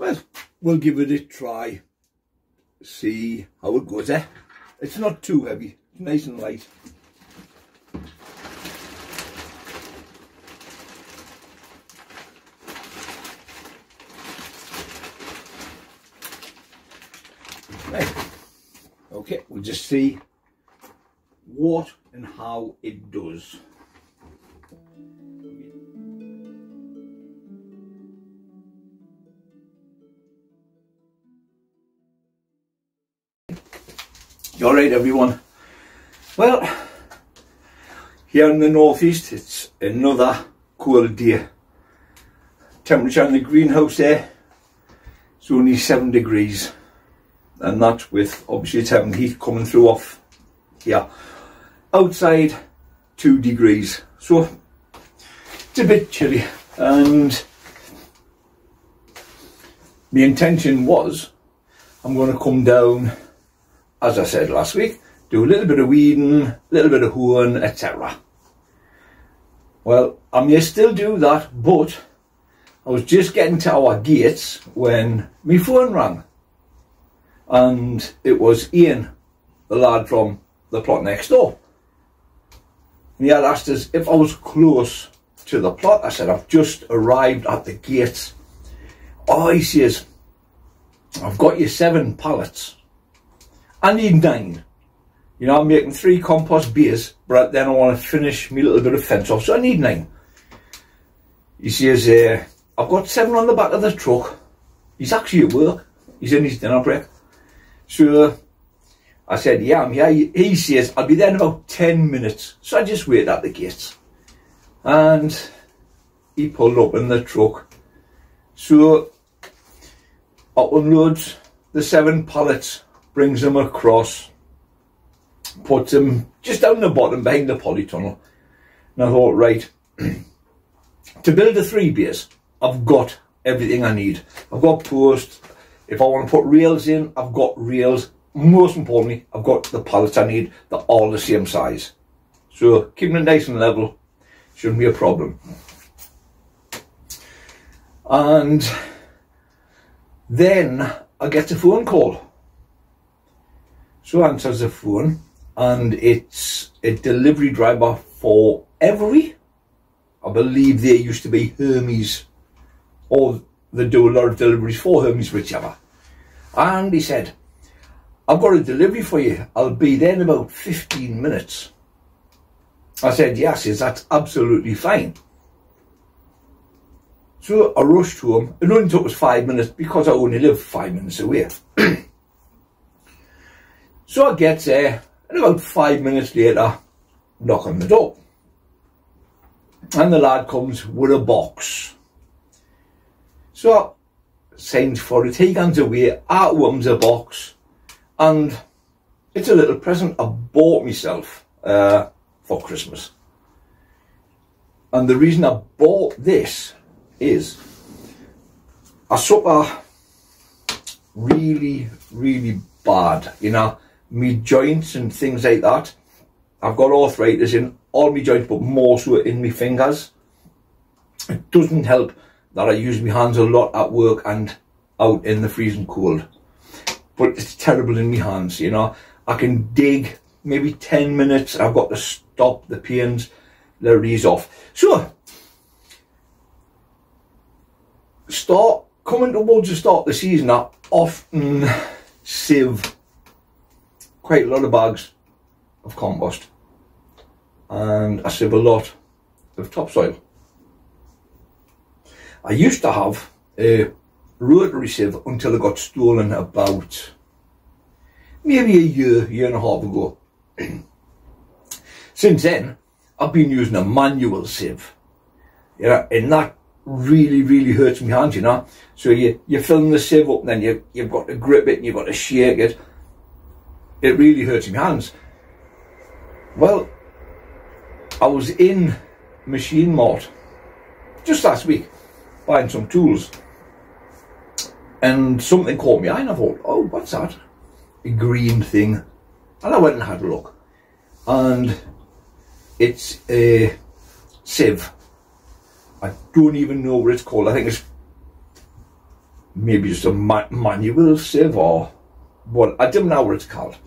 Well, we'll give it a try, see how it goes, eh? It's not too heavy, it's nice and light. Right, okay, we'll just see what and how it does. Alright everyone, well, here in the northeast it's another cold day. Temperature in the greenhouse there is only 7 degrees, and that with obviously it's having heat coming through off here. Outside 2 degrees, so it's a bit chilly, and my intention was I'm going to come down, as I said last week, do a little bit of weeding, a little bit of hoeing, etc. Well, I may still do that, but I was just getting to our gates when my phone rang, and it was Ian, the lad from the plot next door. He had asked us if I was close to the plot. I said, I've just arrived at the gates. Oh, he says, I've got you 7 pallets. I need 9. You know, I'm making 3 compost beers, but then I want to finish my little bit of fence off, so I need 9. He says, I've got 7 on the back of the truck. He's actually at work. He's in his dinner break. So I said, yeah, I'm here. He says, I'll be there in about 10 minutes. So I just waited at the gates. And he pulled up in the truck. So I unloads the 7 pallets, brings them across, puts them just down the bottom behind the polytunnel. And I thought, right, to build the 3 bays, I've got everything I need. I've got posts. If I want to put rails in, I've got rails. Most importantly, I've got the pallets I need. They're all the same size. So keeping it nice and level shouldn't be a problem. And then I get a phone call. So I answers the phone, and it's a delivery driver for Every. I believe they used to be Hermes, or they do a lot of deliveries for Hermes, whichever. And he said, I've got a delivery for you. I'll be there in about 15 minutes. I said, yes, that's absolutely fine. So I rushed home. It only took us 5 minutes because I only live 5 minutes away. So I get there, and about 5 minutes later, knock on the door. And the lad comes with a box. So I signs for it. He hands away, I opens a box, and it's a little present I bought myself for Christmas. And the reason I bought this is I suffer really, really bad, you know, me joints and things like that. I've got arthritis in all my joints, but more so in my fingers. It doesn't help that I use my hands a lot at work and out in the freezing cold. But it's terrible in my hands, you know. I can dig maybe 10 minutes. I've got to stop the pains, let it ease off. So, coming towards the start of the season, I often sieve quite a lot of bags of compost, and I sieve a lot of topsoil. I used to have a rotary sieve until it got stolen about maybe a year and a half ago. Since then, I've been using a manual sieve, you know, and that really hurts my hands, you know. So you're filling the sieve up, and then you've got to grip it and you've got to shake it. It really hurts my hands. Well, I was in Machine Mart just last week buying some tools, and something caught my eye, and I thought, oh, what's that? A green thing. And I went and had a look, and it's a sieve. I don't even know what it's called. I think it's maybe just a manual sieve or what, I don't know what it's called,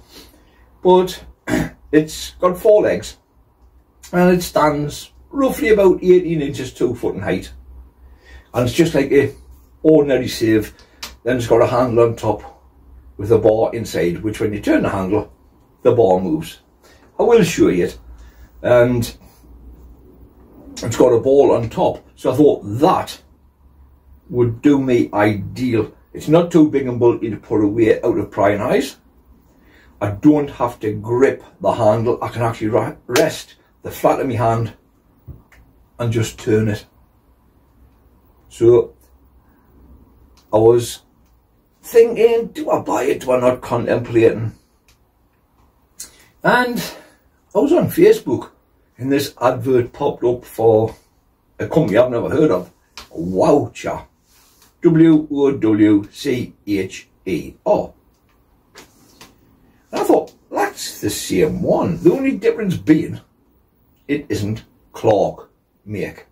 but it's got 4 legs and it stands roughly about 18 inches 2 foot in height, and it's just like a ordinary sieve. Then it's got a handle on top with a bar inside, which when you turn the handle, the bar moves. I will show you it. And it's got a ball on top, so I thought that would do me ideal. It's not too big and bulky to put away out of prying eyes. I don't have to grip the handle. I can actually rest the flat of my hand and just turn it. So I was thinking, do I buy it? Do I not? Contemplating. And I was on Facebook and this advert popped up for a company I've never heard of, Wowcher, W-O-W-C-H-E-R. And I thought, that's the same one. The only difference being, it isn't Clark make.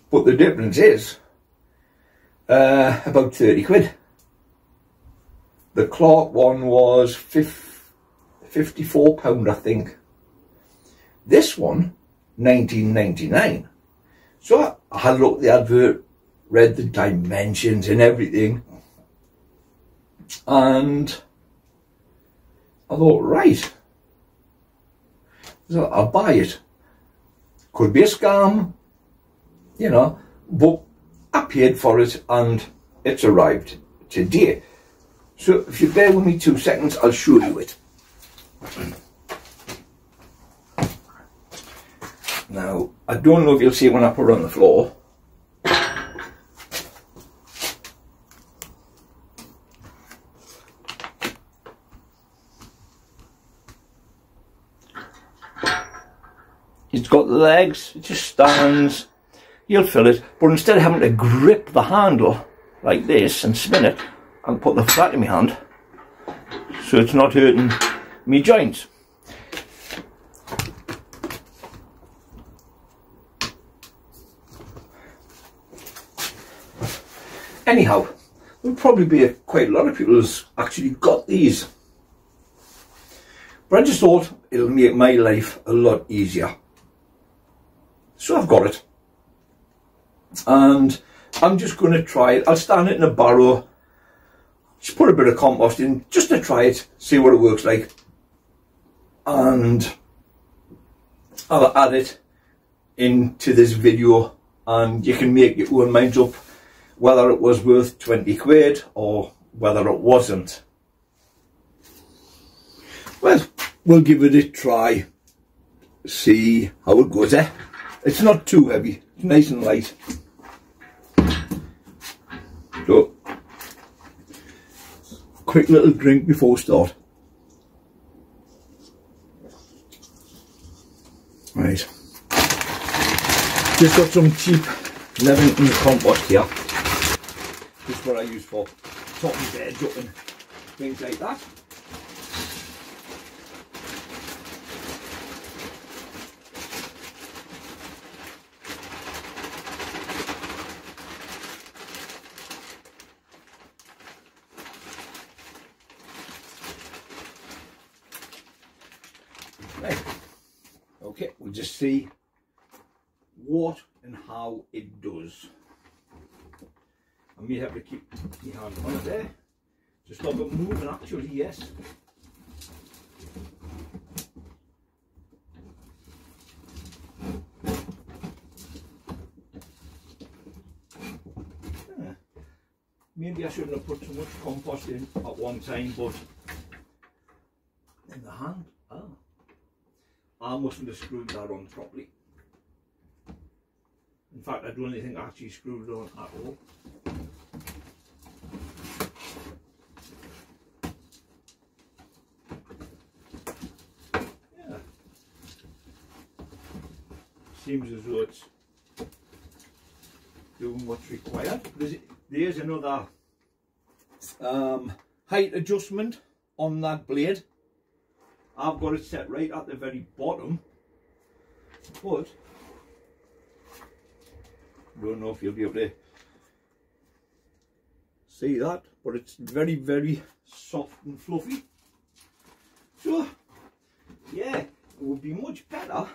But the difference is about 30 quid. The Clark one was £54, I think. This one, £19.99. So I had a look at the advert, read the dimensions and everything, and I thought, right, so I'll buy it. Could be a scam, you know, but I paid for it and it's arrived today. So if you bear with me 2 seconds, I'll show you it. Now, I don't know if you'll see it when I put it on the floor. It's got the legs, it just stands, you'll fill it, but instead of having to grip the handle like this and spin it, I'll put the flat in my hand so it's not hurting me joints. Anyhow, there'll probably be quite a lot of people who's actually got these. But I just thought it'll make my life a lot easier. So I've got it. And I'm just going to try it. I'll stand it in a barrow, just put a bit of compost in, just to try it, see what it works like. And I'll add it into this video and you can make your own minds up whether it was worth 20 quid or whether it wasn't. Well, we'll give it a try, see how it goes, eh? It's not too heavy, it's nice and light. So, quick little drink before start. Right, just got some cheap Levington compost here. This is what I use for topping beds up and things like that. Right. Okay, we'll just see what and how it does. I may have to keep my hand on it there. Just stop it moving actually, yes. Maybe I shouldn't have put so much compost in at one time, but in the hand, I mustn't have screwed that on properly. In fact, I don't think I actually screwed it on at all. Yeah. Seems as though it's doing what's required. There's another height adjustment on that blade. I've got it set right at the very bottom, but I don't know if you'll be able to see that, but it's very, very soft and fluffy. So yeah, it would be much better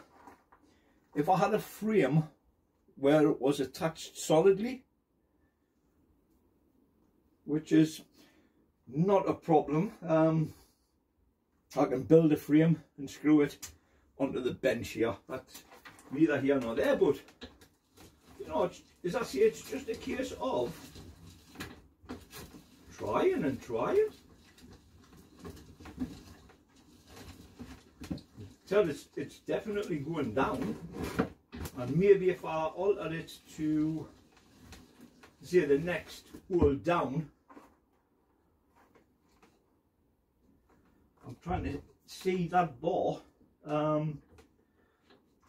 if I had a frame where it was attached solidly, which is not a problem. I can build a frame and screw it onto the bench here. That's neither here nor there, but you know, as I say, it's just a case of trying and trying. So it's definitely going down, and maybe if I alter it to say the next hole down, I'm trying to see that bar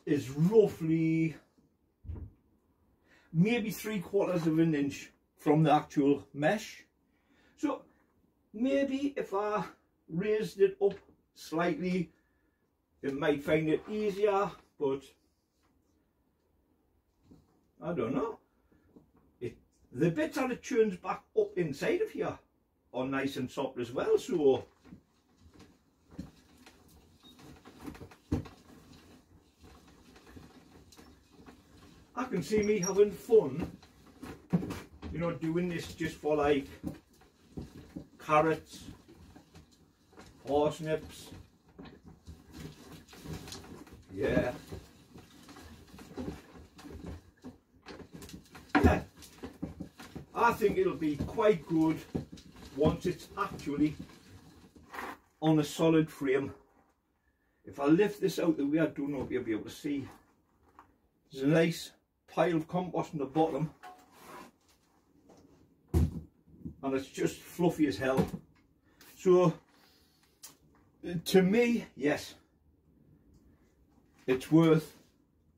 is roughly maybe 3/4 of an inch from the actual mesh. So maybe if I raised it up slightly, it might find it easier, but I don't know. The bits that it turns back up inside of here are nice and soft as well, so I can see me having fun, you know, doing this just for like carrots, parsnips. Yeah. Yeah. I think it'll be quite good once it's actually on a solid frame. If I lift this out the way, I don't know if you'll be able to see. There's a nice pile of compost on the bottom, and it's just fluffy as hell. So to me, yes, it's worth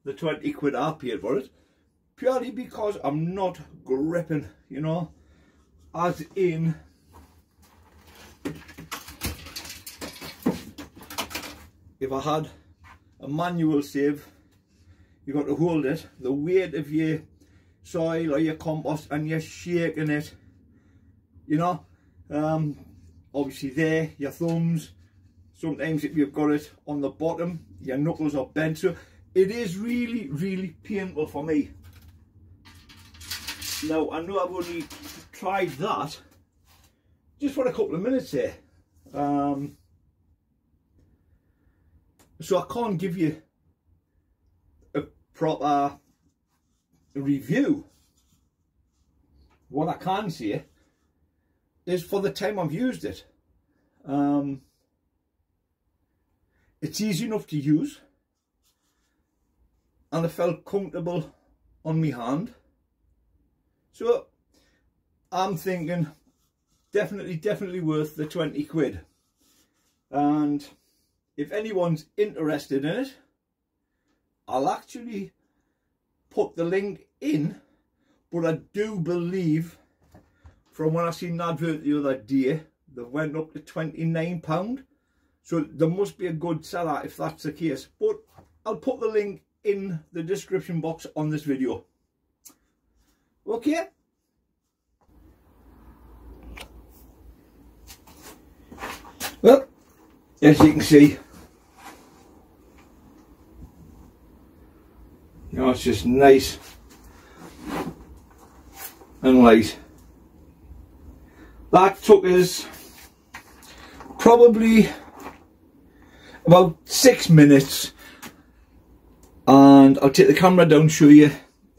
the 20 quid I paid for it, purely because I'm not gripping, you know, as in if I had a manual sieve, you got to hold it, the weight of your soil or your compost, and you're shaking it, you know, obviously there, your thumbs, sometimes if you've got it on the bottom, your knuckles are bent, so it is really, really painful for me. Now, I know I've only tried that just for a couple of minutes here, so I can't give you a proper review. What I can say is for the time I've used it, it's easy enough to use, and I felt comfortable on my hand. So I'm thinking definitely worth the 20 quid. And if anyone's interested in it, I'll actually put the link in, but I do believe from when I seen an advert the other day, they went up to £29. So there must be a good seller if that's the case. But I'll put the link in the description box on this video. Okay. Well, as you can see, you know, it's just nice and light. That took us probably about 6 minutes, and I'll take the camera down, show you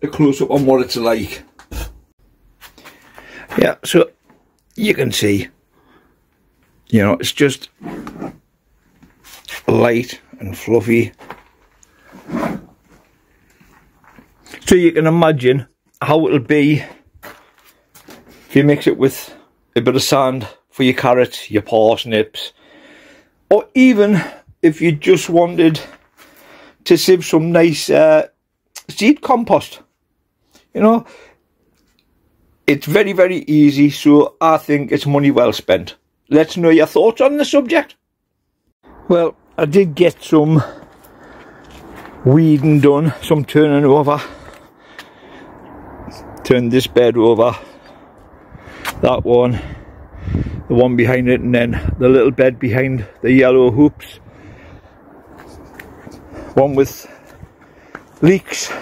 a close-up on what it's like. Yeah, so you can see, you know, it's just light and fluffy. So you can imagine how it'll be if you mix it with a bit of sand for your carrots, your parsnips, or even if you just wanted to sieve some nice seed compost. You know, it's very easy, so I think it's money well spent. Let's know your thoughts on the subject. Well, I did get some weeding done, some turning over. Turned this bed over. that one, the one behind it, and then the little bed behind the yellow hoops. One with leeks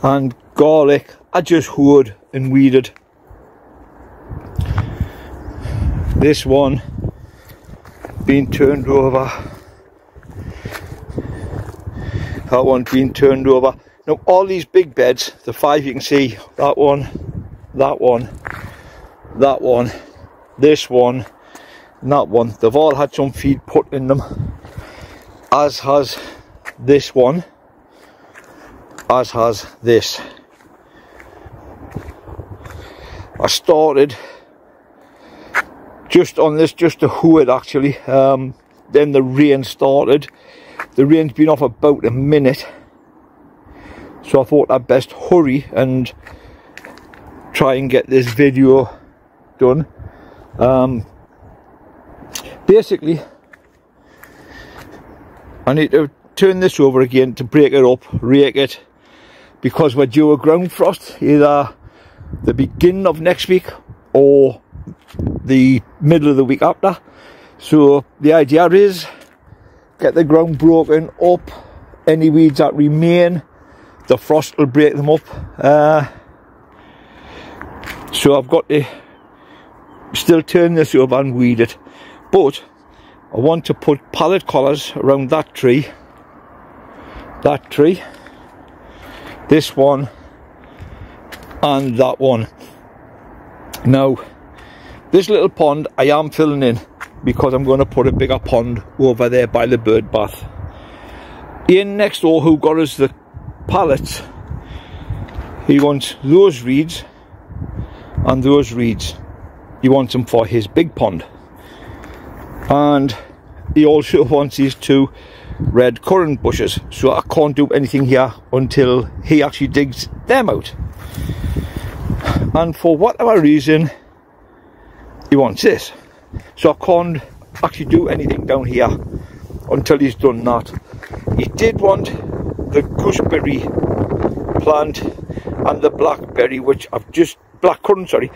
and garlic. I just hoed and weeded. This one being turned over. That one being turned over. Now all these big beds, the 5 you can see, that one, that one, that one, this one, and that one, they've all had some feed put in them, as has this one, as has this. I started just on this, just to Hoed actually, then the rain started. The rain's been off about a minute, so I thought I'd best hurry and try and get this video done. Basically, I need to turn this over again to break it up, rake it, because we're due a ground frost either the beginning of next week or the middle of the week after. So the idea is get the ground broken up, any weeds that remain, the frost will break them up. So I've got to still turn this over and weed it, but I want to put pallet collars around that tree, this one and that one. Now this little pond I am filling in because I'm going to put a bigger pond over there by the bird bath. Ian next door, who got us the pallets, he wants those reeds and those reeds. He wants them for his big pond, and he also wants these 2 red currant bushes, so I can't do anything here until he actually digs them out. And for whatever reason he wants this, so I can't actually do anything down here until he's done that. He did want the gooseberry plant and the blackberry, which I've just, blackcurrant, sorry,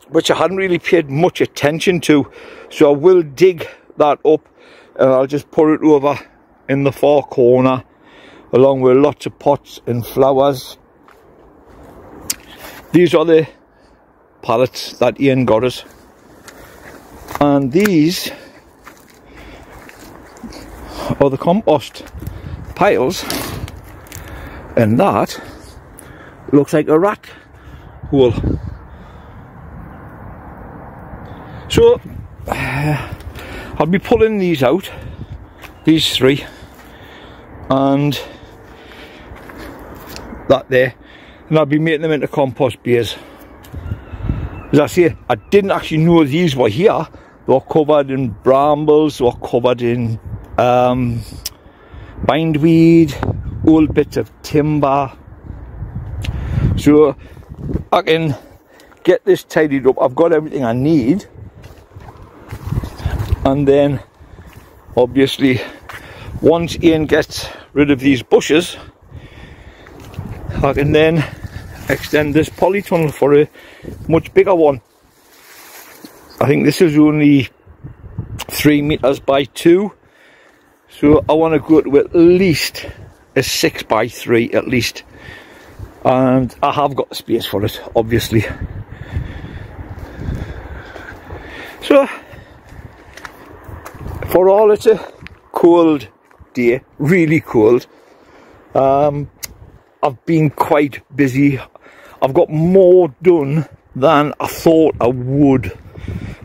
which I hadn't really paid much attention to, so I will dig that up and I'll just put it over in the far corner along with lots of pots and flowers. These are the pallets that Ian got us, and these are the compost piles, and that looks like a rat hole. So I'll be pulling these out, these 3 and that there, and I'll be making them into compost bales. As I say, I didn't actually know these were here. They were covered in brambles, they were covered in bindweed, old bits of timber. So I can get this tidied up. I've got everything I need, and then obviously once Ian gets rid of these bushes, I can then extend this polytunnel for a much bigger one. I think this is only 3 meters by 2, so I want to go to at least a 6 by 3 at least, and I have got the space for it obviously. So for all, it's a cold day, really cold. I've been quite busy. I've got more done than I thought I would.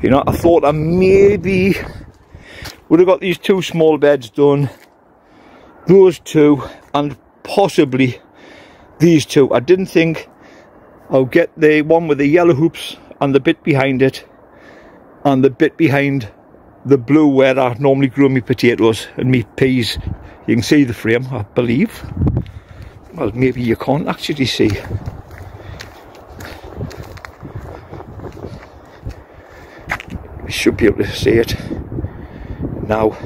You know, I thought I maybe would have got these 2 small beds done, those 2, and possibly these 2. I didn't think I'll get the one with the yellow hoops and the bit behind it, and the bit behind the blue where I normally grow my potatoes and my peas. You can see the frame, I believe. Well, maybe you can't actually see. You should be able to see it now.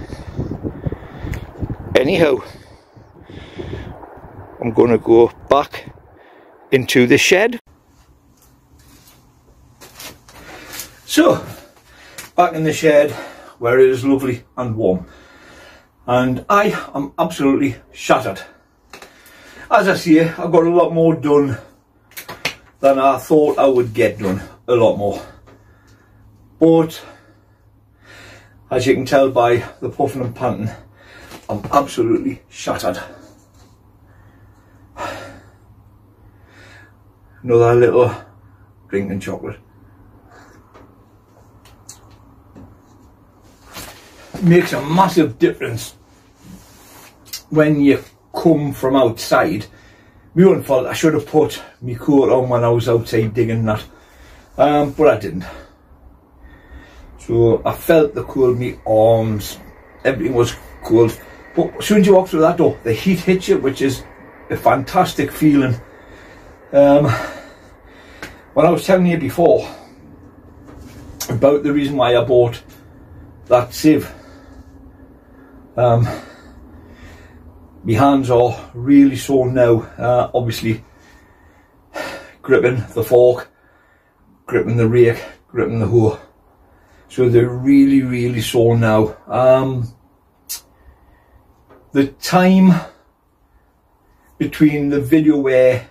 Anyhow, I'm going to go back into the shed. So, back in the shed where it is lovely and warm. And I am absolutely shattered. As I say, I got a lot more done than I thought I would get done. A lot more. But, as you can tell by the puffing and panting, I'm absolutely shattered. Another little drinking chocolate. It makes a massive difference when you come from outside. My own fault, I should have put my coat on when I was outside digging that, but I didn't. So I felt the cold in my arms, everything was cold. But as soon as you walk through that door, the heat hits you, which is a fantastic feeling. When I was telling you before about the reason why I bought that sieve, my hands are really sore now, obviously gripping the fork, gripping the rake, gripping the hoe. So they're really sore now. The time between the video where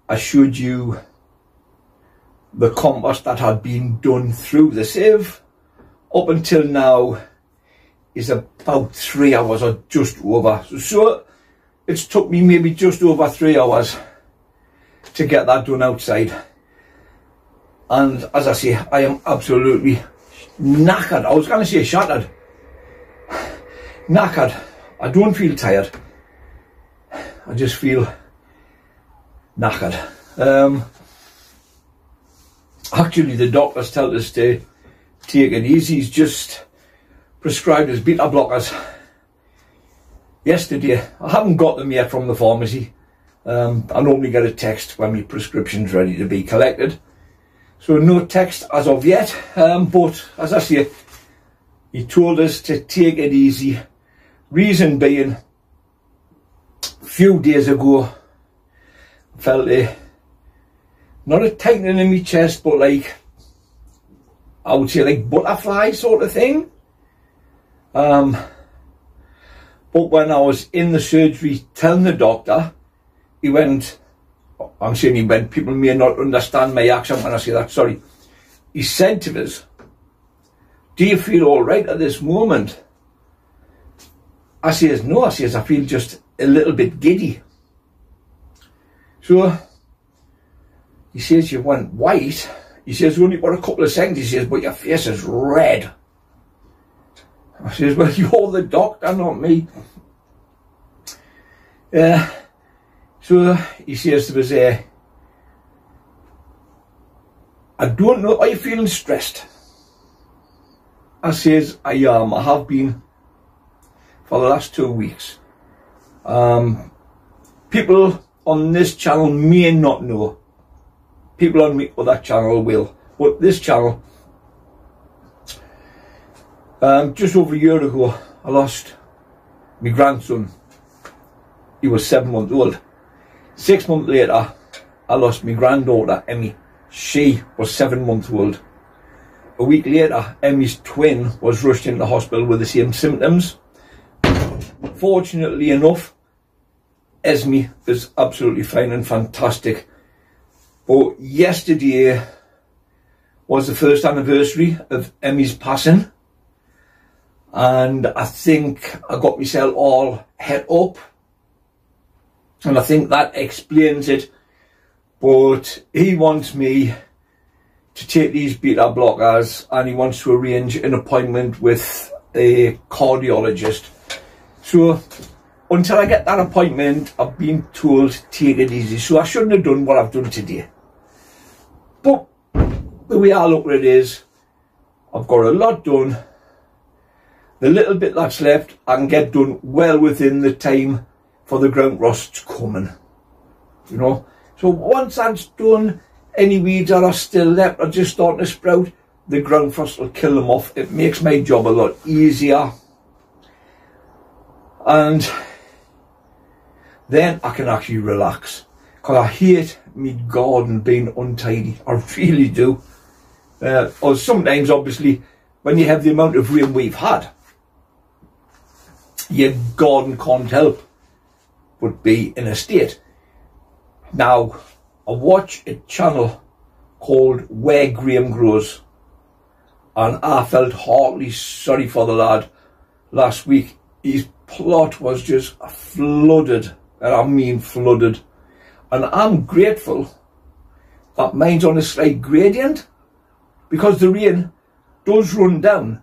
I showed you the compost that had been done through the sieve up until now is about 3 hours or just over. So it's took me maybe just over 3 hours to get that done outside. And as I say, I am absolutely knackered. I was going to say shattered. Knackered. I don't feel tired. I just feel knackered. Actually, the doctors tell us to take it easy. He's just prescribed us beta blockers yesterday. I haven't got them yet from the pharmacy. I normally get a text when my prescription's ready to be collected. So no text as of yet, but as I say, he told us to take it easy. Reason being, a few days ago, I felt not a tightening in my chest, but like, I would say like butterfly sort of thing. But when I was in the surgery telling the doctor, he went, I'm saying he went, people may not understand my accent when I say that, sorry. He said to us, do you feel all right at this moment? I says, no, I says, I feel just a little bit giddy. So, he says, you went white. He says, only for a couple of seconds. He says, but your face is red. I says, well, you're the doctor, not me. So, he says to us, I don't know, are you feeling stressed? I says, I am. I have been for the last 2 weeks. People on this channel may not know. People on my other channel will. But this channel, just over a year ago, I lost my grandson. He was 7 months old. 6 months later, I lost my granddaughter, Emmy. She was 7 months old. A week later, Emmy's twin was rushed into hospital with the same symptoms. Fortunately enough, Esme is absolutely fine and fantastic. But yesterday was the first anniversary of Emmy's passing. And I think I got myself all het up. And I think that explains it. But he wants me to take these beta blockers and he wants to arrange an appointment with a cardiologist. So until I get that appointment, I've been told to take it easy. So I shouldn't have done what I've done today. But the way I look at it is, I've got a lot done. The little bit that's left, I can get done well within the time for the ground rost's coming. You know? So once that's done, any weeds that are still left are just starting to sprout, the ground frost will kill them off. It makes my job a lot easier. And then I can actually relax. Because I hate my garden being untidy. I really do. Or sometimes, obviously, when you have the amount of rain we've had, your garden can't help but be in a state. Now, I watch a channel called Where Graham Grows, and I felt heartily sorry for the lad last week. His plot was just flooded, and I mean flooded. And I'm grateful that mine's on a slight gradient, because the rain does run down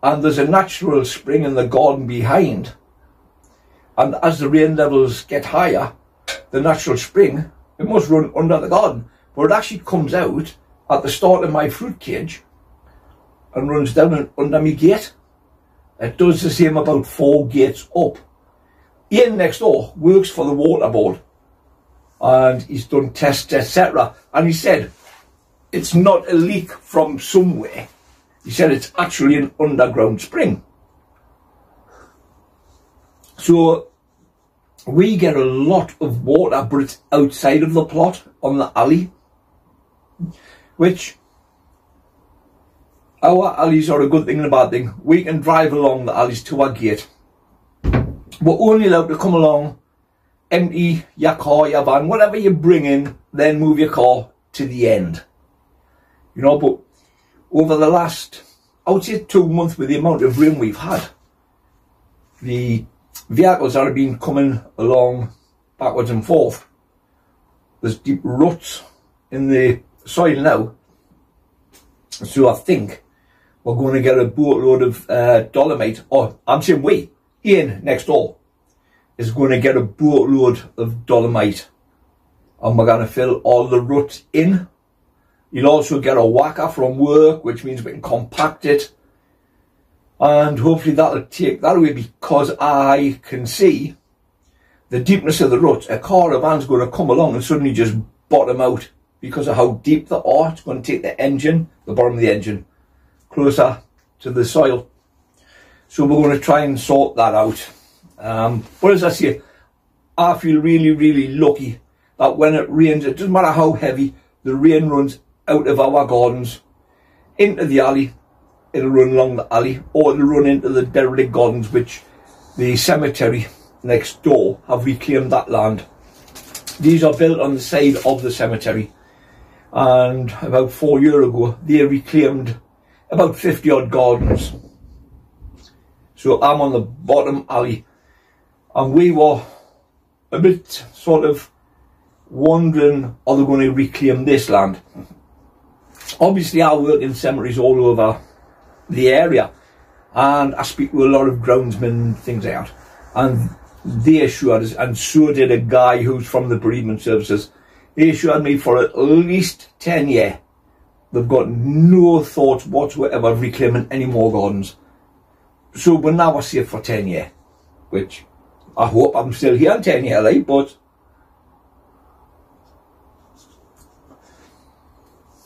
and there's a natural spring in the garden behind. And as the rain levels get higher, the natural spring, it must run under the garden, but it actually comes out at the start of my fruit cage and runs down and under my gate. It does the same about 4 gates up. Ian next door works for the water board, and he's done tests, etc. And he said it's not a leak from somewhere. He said it's actually an underground spring. So we get a lot of water, but it's outside of the plot on the alley, which our alleys are a good thing and a bad thing. We can drive along the alleys to our gate. We're only allowed to come along, empty your car, your van, whatever you bring in, then move your car to the end. You know, but over the last, I would say 2 months, with the amount of rain we've had, the vehicles that have been coming along backwards and forth, there's deep ruts in the soil now. So I think we're going to get a boatload of dolomite, or I'm saying we, Ian next door, is going to get a boatload of dolomite, and we're going to fill all the ruts in. You'll also get a whacker from work, which means we can compact it, and hopefully that'll take that away, because I can see the deepness of the ruts. A car or van's going to come along and suddenly just bottom out because of how deep they are. It's going to take the engine, the bottom of the engine, closer to the soil. So we're going to try and sort that out. But as I say, I feel really, really lucky that when it rains, it doesn't matter how heavy, the rain runs out of our gardens into the alley. It'll run along the alley, or it'll run into the derelict gardens, which the cemetery next door have reclaimed that land. These are built on the side of the cemetery, and about 4 years ago they reclaimed about 50 odd gardens. So I'm on the bottom alley, and we were a bit sort of wondering, are they going to reclaim this land? Obviously I work in cemeteries all over the area, and I speak to a lot of groundsmen, things like that, and they assured us, and so did a guy who's from the bereavement services, he assured me for at least 10 years they've got no thoughts whatsoever of reclaiming any more gardens. So we're now safe for 10 years, which I hope I'm still here in 10 years, like, but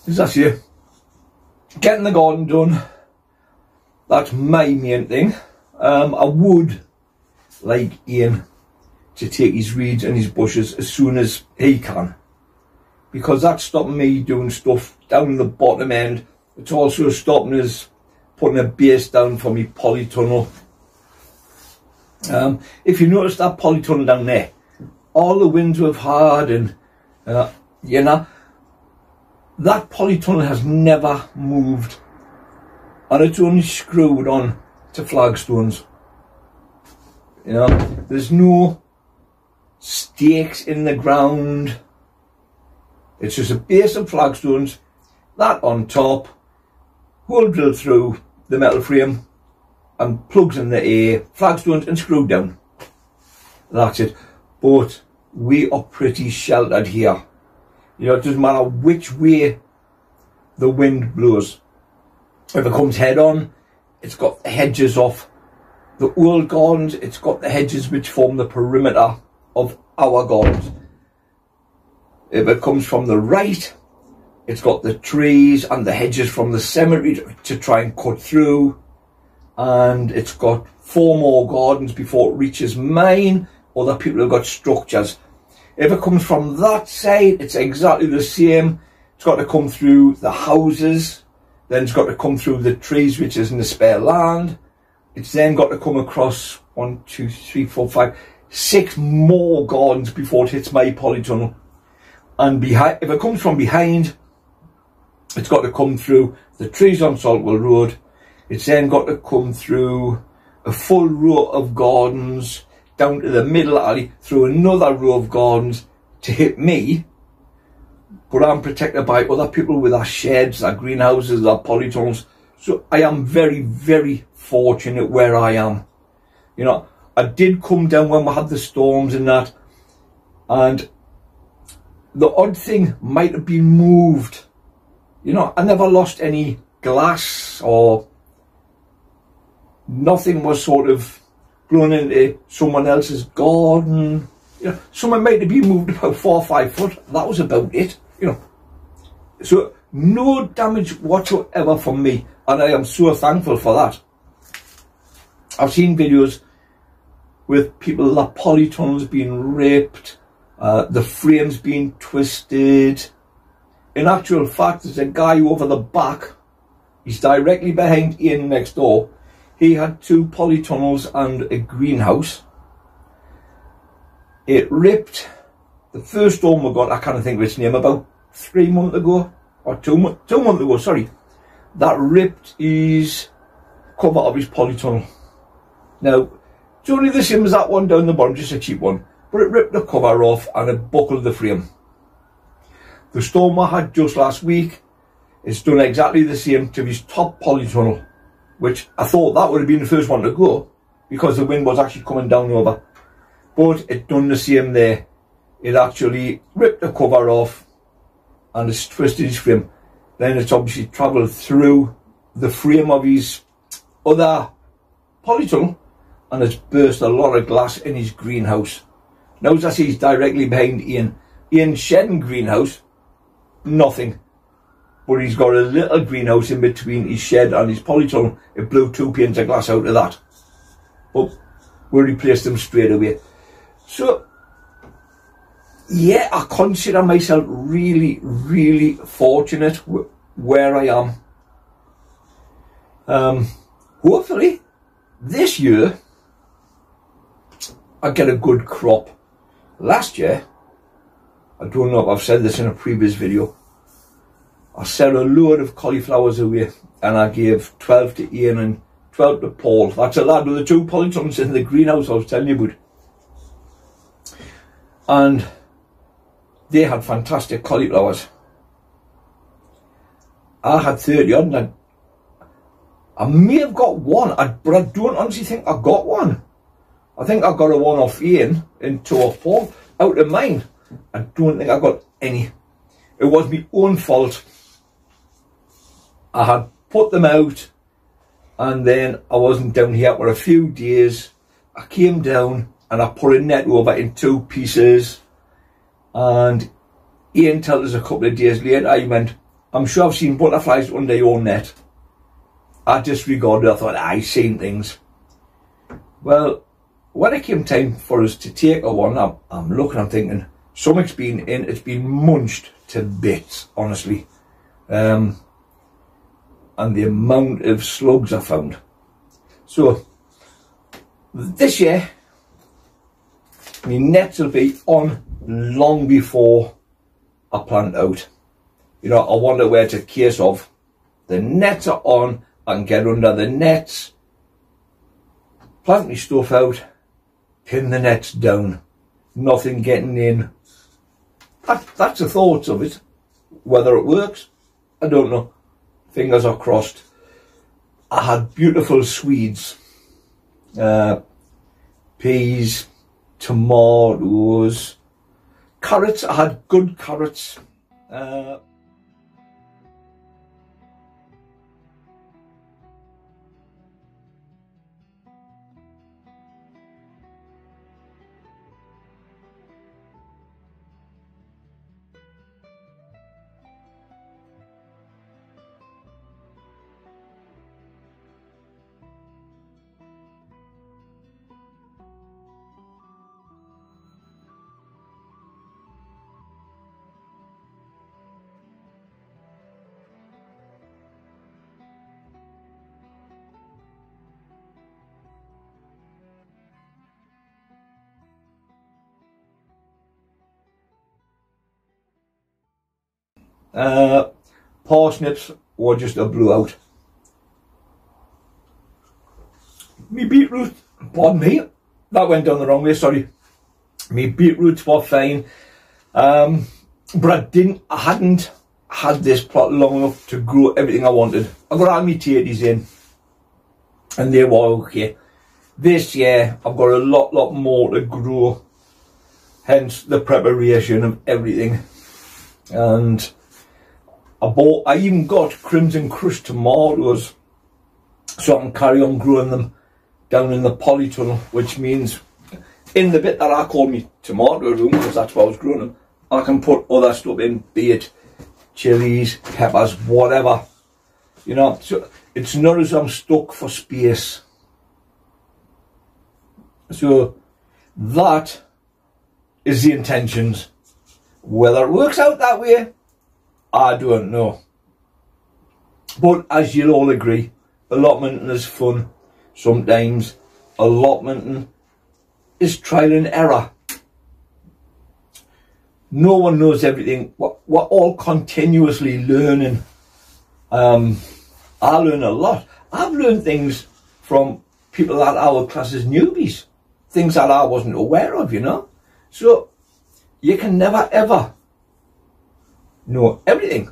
as I say, getting the garden done, that's my main thing. I would like Ian to take his reeds and his bushes as soon as he can, because that's stopping me doing stuff down in the bottom end. It's also stopping us putting a base down for me polytunnel. If you notice that polytunnel down there, all the winds we've had, and you know, that polytunnel has never moved, and it's only screwed on to flagstones. You know, there's no stakes in the ground. It's just a base of flagstones, that on top, hole drilled through the metal frame and plugs in the air, flagstones and screwed down. That's it. But we are pretty sheltered here. You know, it doesn't matter which way the wind blows. If it comes head on, it's got the hedges off the old gardens, it's got the hedges which form the perimeter of our gardens. If it comes from the right, it's got the trees and the hedges from the cemetery to try and cut through, and it's got 4 more gardens before it reaches mine. Other people have got structures. If it comes from that side, it's exactly the same. It's got to come through the houses, then it's got to come through the trees, which is in the spare land. It's then got to come across 1, 2, 3, 4, 5, 6 more gardens before it hits my polytunnel. And behind, if it comes from behind, it's got to come through the trees on Saltwell Road. It's then got to come through a full row of gardens, down to the middle alley, through another row of gardens to hit me. But I'm protected by other people with their sheds, their greenhouses, their polytunnels. So I am very, very fortunate where I am. You know, I did come down when we had the storms and that, and the odd thing might have been moved. You know, I never lost any glass or nothing was sort of blown into someone else's garden. You know, someone might have been moved about 4 or 5 foot. That was about it, you know. So no damage whatsoever from me, and I am so thankful for that. I've seen videos with people, their polytunnels being ripped, the frames being twisted. In actual fact, there's a guy over the back, he's directly behind Ian next door. He had 2 polytunnels and a greenhouse. It ripped, the first storm we got, I can't think of its name, about 3 months ago, or 2 months ago, sorry. That ripped his cover of his polytunnel. Now, it's only the same as that one down the bottom, just a cheap one. But it ripped the cover off and it buckled the frame. The storm I had just last week, it's done exactly the same to his top polytunnel, which I thought that would have been the first one to go because the wind was actually coming down over. But it done the same there. It actually ripped the cover off and it's twisted his frame. Then it's obviously travelled through the frame of his other polytunnel and it's burst a lot of glass in his greenhouse. Now as I see, he's directly behind Ian. Ian's shed and greenhouse, nothing. But he's got a little greenhouse in between his shed and his polytunnel. It blew 2 panes of glass out of that. But we replaced them straight away. So, yeah, I consider myself really, really fortunate where I am. Hopefully, this year, I get a good crop. Last year, I don't know if I've said this in a previous video, I sent a load of cauliflowers away and I gave 12 to Ian and 12 to Paul. That's a lad with the 2 polytunnels in the greenhouse I was telling you about. And they had fantastic cauliflowers. I had 30 odd and I may have got one, but I don't honestly think I got one. I think I got a one off Ian and 2 off Paul. Out of mine, I don't think I got any. It was my own fault. I had put them out and then I wasn't down here for a few days. I came down and I put a net over in 2 pieces, and Ian told us a couple of days later, he went, I'm sure I've seen butterflies under your net. I disregarded, I thought, I've seen things. Well, when it came time for us to take a one, I'm looking, I'm thinking, something's been in, it's been munched to bits, honestly. And the amount of slugs I found. So, this year, my nets will be on long before I plant out. You know, I wonder where it's a case of the nets are on, I can get under the nets, plant my stuff out, pin the nets down, nothing getting in. That's the thoughts of it. Whether it works, I don't know. Fingers are crossed. I had beautiful Swedes, peas, tomatoes, carrots. I had good carrots. Parsnips were just a blowout. Me beetroot, pardon me, that went down the wrong way, sorry. Me beetroots were fine. But I hadn't had this plot long enough to grow everything I wanted. I got all my tatties in and they were okay. This year I've got a lot more to grow, hence the preparation of everything. And I even got Crimson Crush tomatoes so I can carry on growing them down in the polytunnel, which means in the bit that I call me tomato room, because that's where I was growing them, I can put other stuff in, be it chilies, peppers, whatever, you know. So it's not as I'm stuck for space. So that is the intentions. Whether it works out that way, I don't know. But as you'll all agree, allotmenting is fun. Sometimes allotmenting is trial and error. No one knows everything. We're all continuously learning. I learn a lot. I've learned things from people that I would class as newbies. Things that I wasn't aware of, you know. So you can never ever know everything.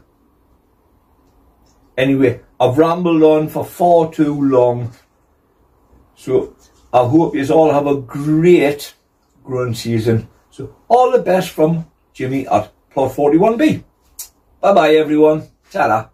Anyway, I've rambled on for far too long. So I hope you all have a great growing season. So all the best from Jimmy at Plot 41B. Bye bye everyone. Ta-da.